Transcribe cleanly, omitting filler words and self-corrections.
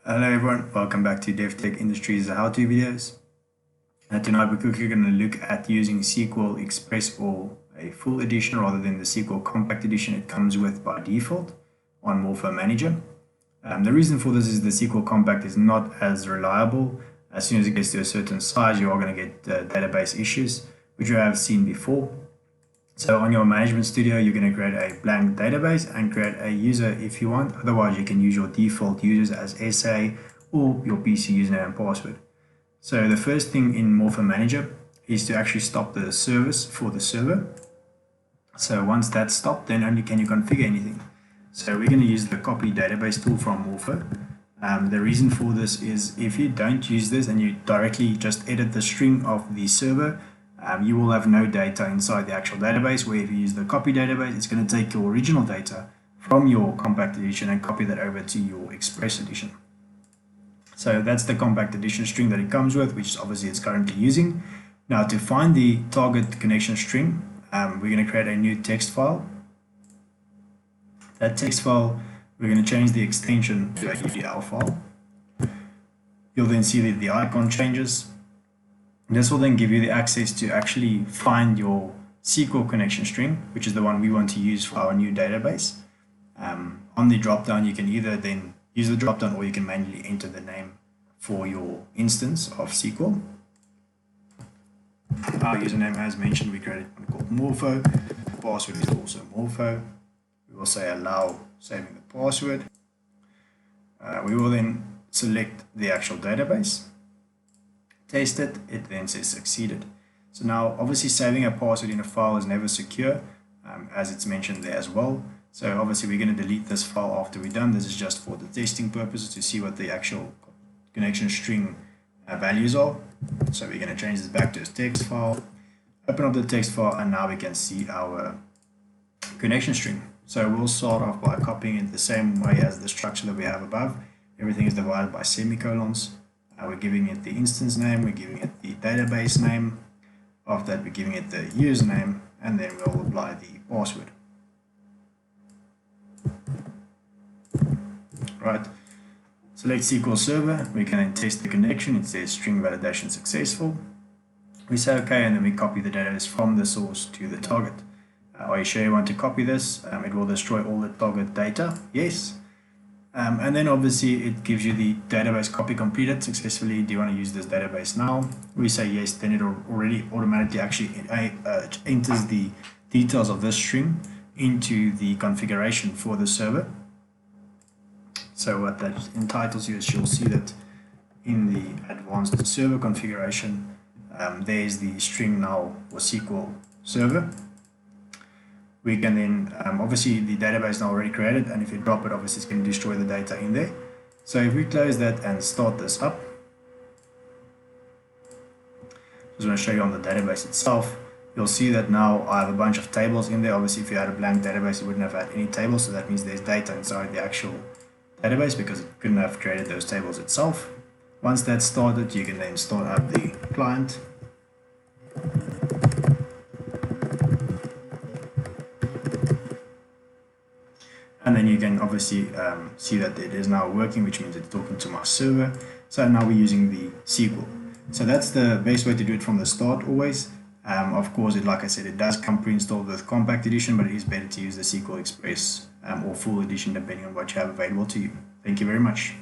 Hello everyone, welcome back to DevTech Industries how-to videos. Tonight we're quickly going to look at using SQL Express or a full edition rather than the SQL Compact edition it comes with by default on Morpho Manager. The reason for this is the SQL Compact is not as reliable. As soon as it gets to a certain size, you are going to get database issues, which you have seen before. So on your Management Studio, you're going to create a blank database and create a user if you want. Otherwise, you can use your default users as SA or your PC username and password. So the first thing in Morpho Manager is to actually stop the service for the server. So once that's stopped, then only can you configure anything. So we're going to use the copy database tool from Morpho. The reason for this is if you don't use this and you directly just edit the string of the server, you will have no data inside the actual database, where if you use the copy database, it's going to take your original data from your Compact edition and copy that over to your Express edition. So that's the Compact edition string that it comes with, which obviously it's currently using. Now to find the target connection string, we're going to create a new text file. That text file, we're going to change the extension to a URL file. You'll then see that the icon changes. This will then give you the access to actually find your SQL connection string, which is the one we want to use for our new database. On the dropdown, you can either then use the dropdown or you can manually enter the name for your instance of SQL. Our username, as mentioned, we created one called Morpho. The password is also Morpho. We will say allow saving the password. We will then select the actual database. Test it, it then says succeeded. So now obviously saving a password in a file is never secure, as it's mentioned there as well. So obviously we're going to delete this file after we're done. This is just for the testing purposes to see what the actual connection string values are. So we're going to change this back to a text file, open up the text file, and now we can see our connection string. So we'll start off by copying it the same way as the structure that we have above. Everything is divided by semicolons. We're giving it the instance name, we're giving it the database name, after that we're giving it the username, and then we'll apply the password. Right, select SQL Server, we can then test the connection. It says string validation successful. We say OK, and then we copy the database from the source to the target. Are you sure you want to copy this? It will destroy all the target data. Yes. And then obviously it gives you the database copy completed successfully. Do you want to use this database now? We say yes, then it already automatically actually enters the details of this string into the configuration for the server. So what that entitles you is you'll see that in the advanced server configuration, there's the string now for SQL Server. We can then, obviously the database is now already created, and if you drop it, obviously it's going to destroy the data in there. So if we close that and start this up, just want to show you on the database itself, you'll see that now I have a bunch of tables in there. Obviously if you had a blank database, you wouldn't have had any tables, so that means there's data inside the actual database because it couldn't have created those tables itself. Once that's started, you can then start up the client. And then you can obviously see that it is now working, which means it's talking to my server. So now we're using the SQL. So that's the best way to do it from the start always. Of course, like I said, it does come pre-installed with Compact Edition, but it is better to use the SQL Express or Full Edition depending on what you have available to you. Thank you very much.